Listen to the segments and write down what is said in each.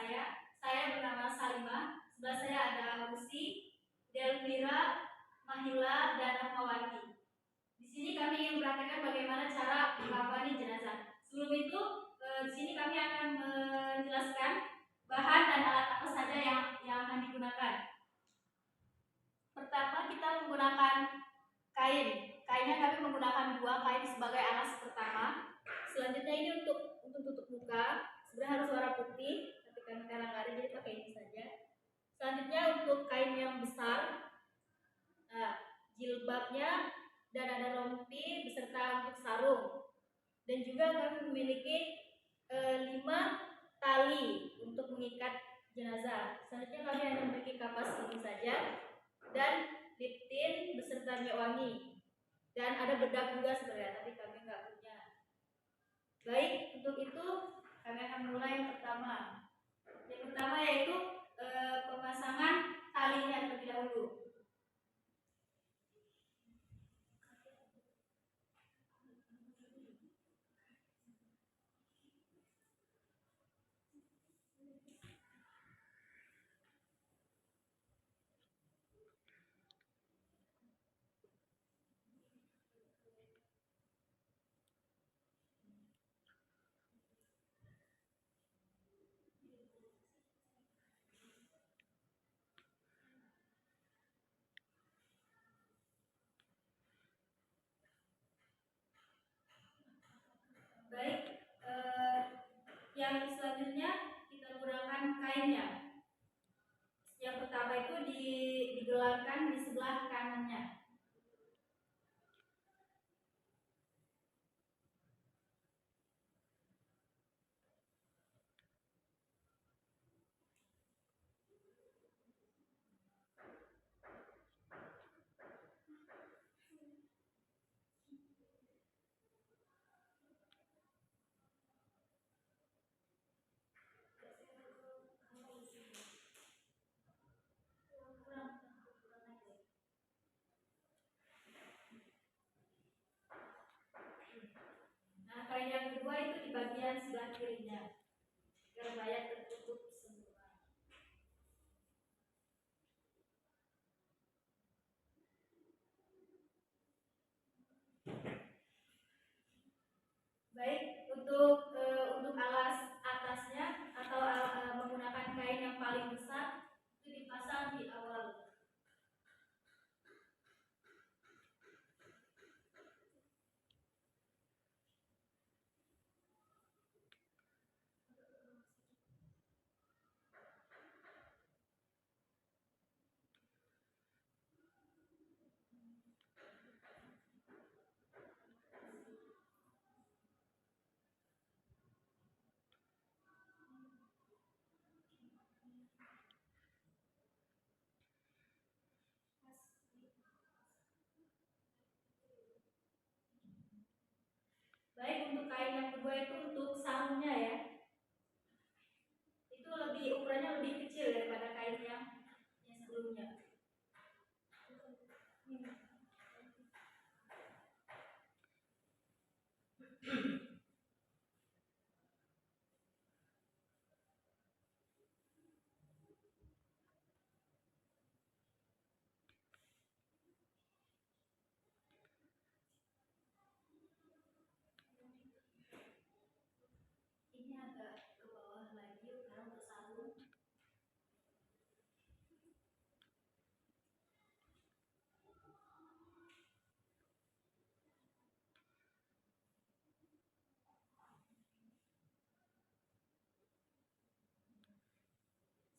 saya. Saya bernama Salimah. Sebelah saya ada Lucy, Delvira, Mahila, dan Rahmawati. Di sini kami ingin mempraktekkan bagaimana cara mengkafani jenazah. Sebelum itu, di sini kami akan menjelaskan bahan dan alat apa saja yang akan digunakan. Pertama, kita menggunakan kain. Kainnya kami menggunakan 2 kain sebagai alas pertama. Selanjutnya ini untuk tutup muka. Sebenarnya harus warna putih, tapi kami karena nggak ada jadi pakai ini saja. Selanjutnya untuk kain yang besar, jilbabnya, dan ada rompi beserta untuk sarung. Dan juga kami memiliki 5 tali untuk mengikat jenazah. Selanjutnya kami hanya memiliki kapas ini saja dan lip tint beserta minyak wangi. Dan ada bedak juga sebenarnya, tapi kami nggak punya. Baik, untuk itu kami akan mulai yang pertama. Yang pertama yaitu pemasangan talinya terlebih dahulu. Baik, yang selanjutnya kita gunakan kainnya. Yang pertama itu digelarkan di sebelah kanannya. Nah, kain yang kedua itu di bagian sebelah kirinya, agar mayat tertutup semua. Baik, untuk alas atasnya atau menggunakan kain yang paling besar itu dipasang di awal. Baik, untuk kain yang kedua itu untuk sarungnya ya. Itu ukurannya lebih kecil daripada kain yang sebelumnya. Ini agak ke bawah lagi karena untuk sarung.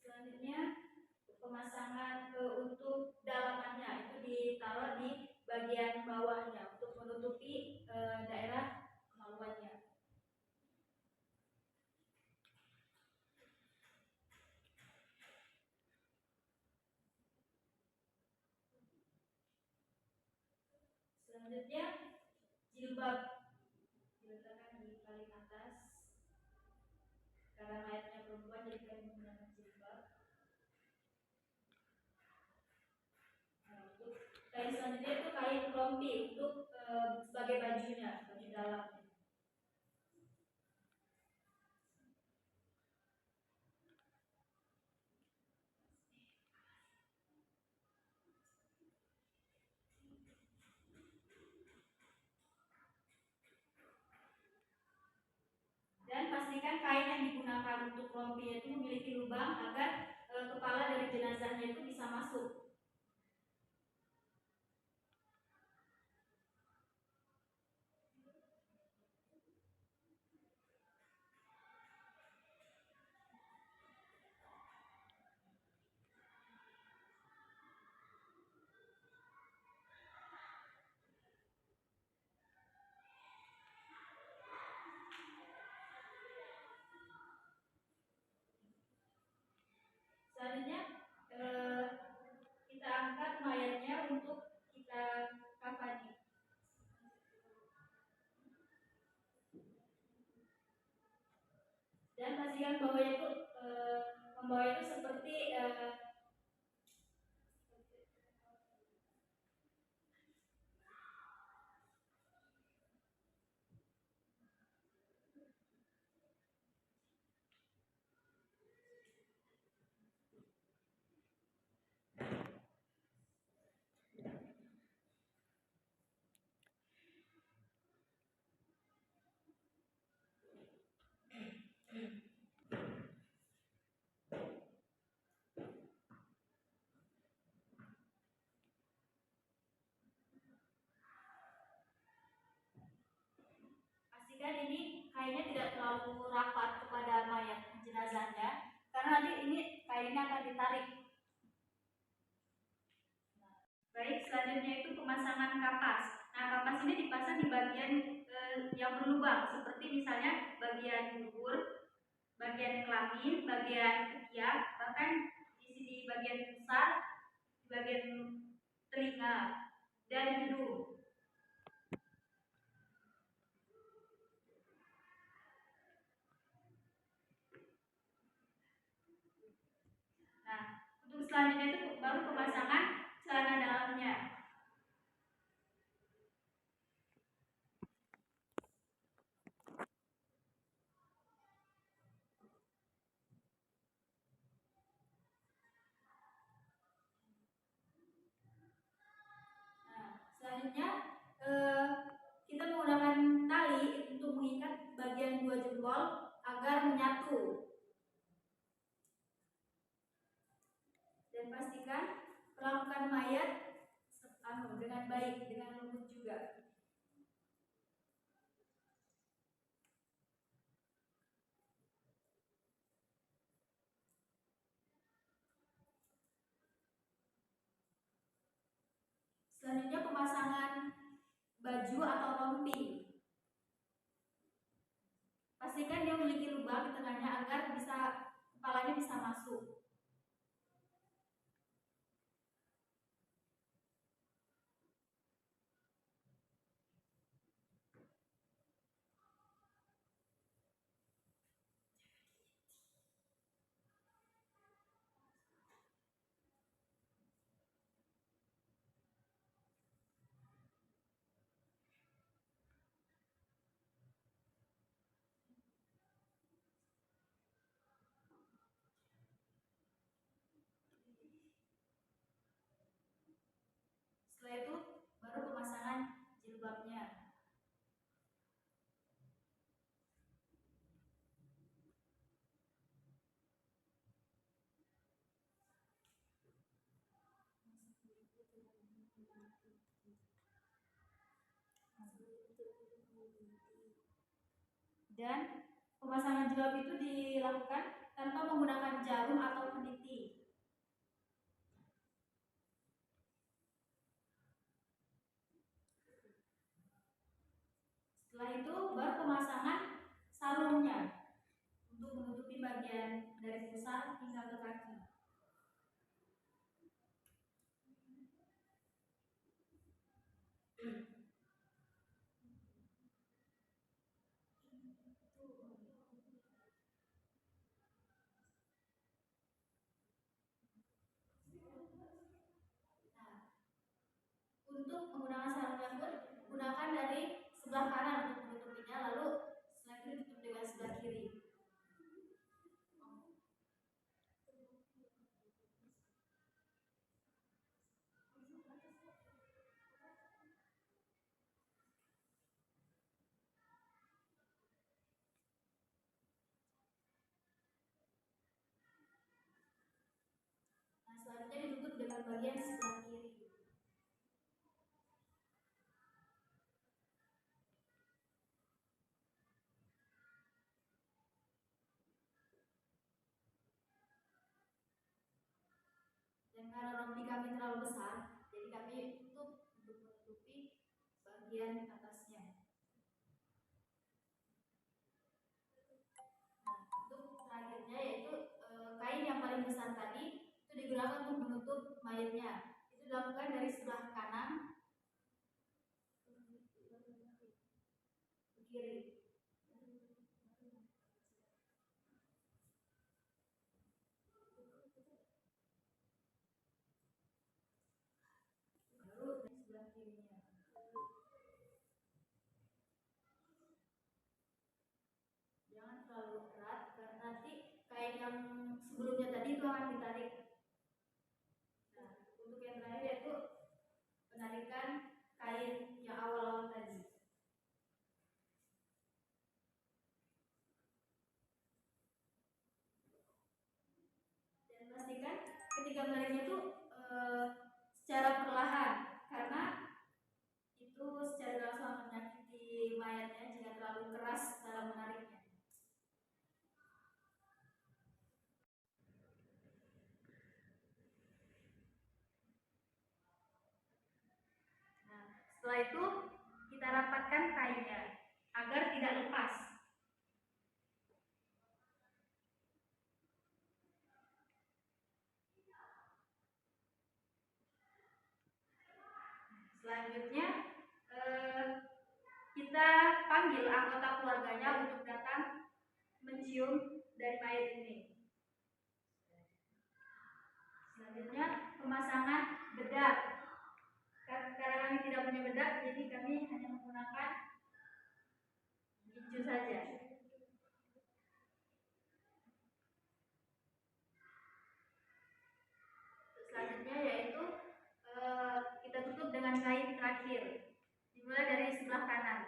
Selanjutnya pemasangan untuk dalamannya itu ditaruh di bagian bawahnya untuk menutupi daerah kemaluannya. Selanjutnya jilbab diletakkan di paling atas karena mayatnya perempuan jadi kami menggunakan jilbab. Nah, untuk kain selanjutnya itu kain rompi untuk sebagai bajunya, baju dalam. untuk rompinya itu memiliki lubang agar kepala dari jenazahnya itu bisa masuk. Selanjutnya kita angkat mayatnya untuk kita kafani. Dan pastikan bahwa itu membawa itu seperti pastikan ini kainnya tidak terlalu rapat kepada mayat jenazahnya, karena nanti ini kainnya akan ditarik. Baik, selanjutnya itu pemasangan kapas. Nah, kapas ini dipasang di bagian yang berlubang, seperti misalnya bagian dubur, bagian kelamin, bagian ketiak, bahkan di sini bagian pusar, di bagian telinga dan hidung. Nah, untuk selanjutnya itu baru pemasangan celana dalamnya. Selanjutnya kita menggunakan tali untuk mengikat bagian dua jempol agar menyatu, dan pastikan perlakukan mayat dengan baik, dengan lembut juga. Selanjutnya pemasangan baju atau rompi. Pastikan dia memiliki lubang di tengahnya agar kepalanya bisa masuk. Setelah itu baru pemasangan jilbabnya. Dan pemasangan jilbab itu dilakukan tanpa menggunakan jarum atau peniti. Setelah itu baru pemasangan sarungnya untuk menutupi bagian dari pusar hingga ke kaki. Untuk menggunakan sarungnya pun gunakan dari sebelah kanan untuk menutupinya, lalu setelah itu ditutup dengan sebelah kiri. besar, jadi kami tutup untuk menutupi bagian atasnya. Nah, untuk terakhirnya yaitu kain yang paling besar tadi itu digunakan untuk menutup mayatnya. Itu dilakukan dari sebelah kanan ke kiri. Lalu dari sebelah kirinya. Jangan terlalu erat karena nanti kain yang sebelumnya tadi itu akan ditarik. Nah, untuk yang terakhir yaitu penarikan kain yang awal-awal tadi. Dan pastikan ketika menariknya itu secara perlahan, karena itu secara langsung akan menyakiti mayatnya jika terlalu keras dalam menariknya. Nah, setelah itu kita rapatkan kainnya agar tidak lepas. Selanjutnya kita panggil anggota keluarganya untuk datang mencium dari mayat ini. Selanjutnya pemasangan bedak. Karena kami tidak punya bedak, jadi kami hanya menggunakan ginju saja. Selanjutnya yaitu kita tutup dengan kain terakhir, dimulai dari sebelah kanan.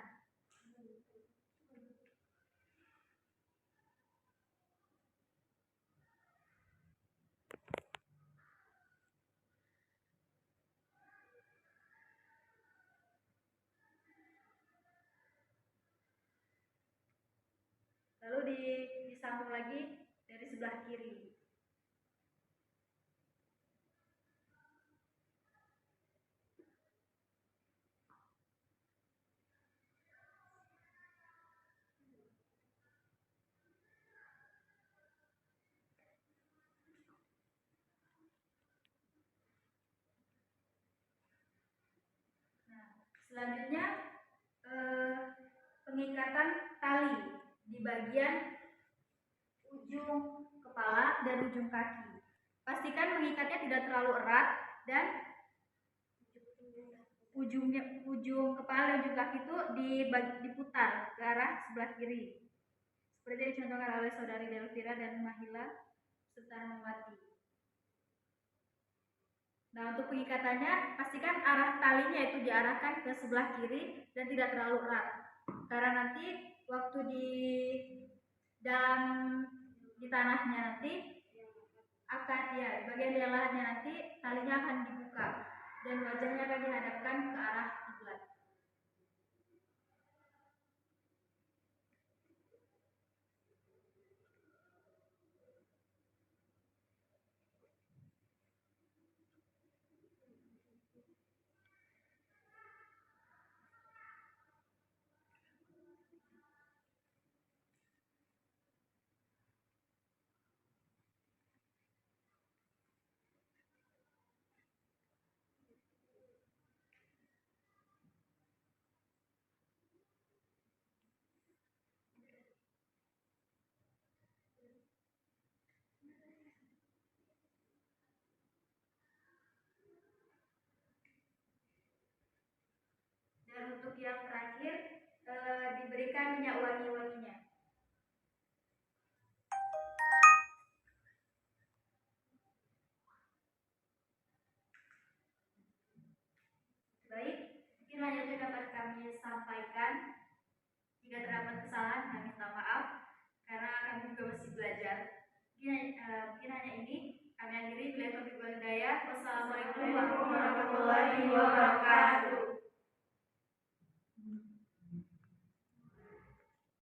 Lalu disambung lagi dari sebelah kiri. Nah, selanjutnya pengikatan tali di bagian ujung kepala dan ujung kaki. Pastikan mengikatnya tidak terlalu erat dan ujung kepala dan ujung kaki itu diputar ke arah sebelah kiri. Seperti yang dicontohkan oleh saudari Delvira dan Mahila serta Mawati. Nah, untuk pengikatannya pastikan arah talinya itu diarahkan ke sebelah kiri dan tidak terlalu erat. Karena nanti waktu di tanahnya nanti akan bagian yang lahannya nanti talinya akan dibuka dan wajahnya akan dihadapkan ke arah kiblat. Dan untuk yang terakhir diberikan minyak wangi-wanginya. Baik, mungkin hanya itu dapat kami sampaikan. Jika terdapat kesalahan, kami minta maaf karena kami juga masih belajar. Mungkin hanya ini. Kami akhiri. Wassalamualaikum warahmatullahi wabarakatuh.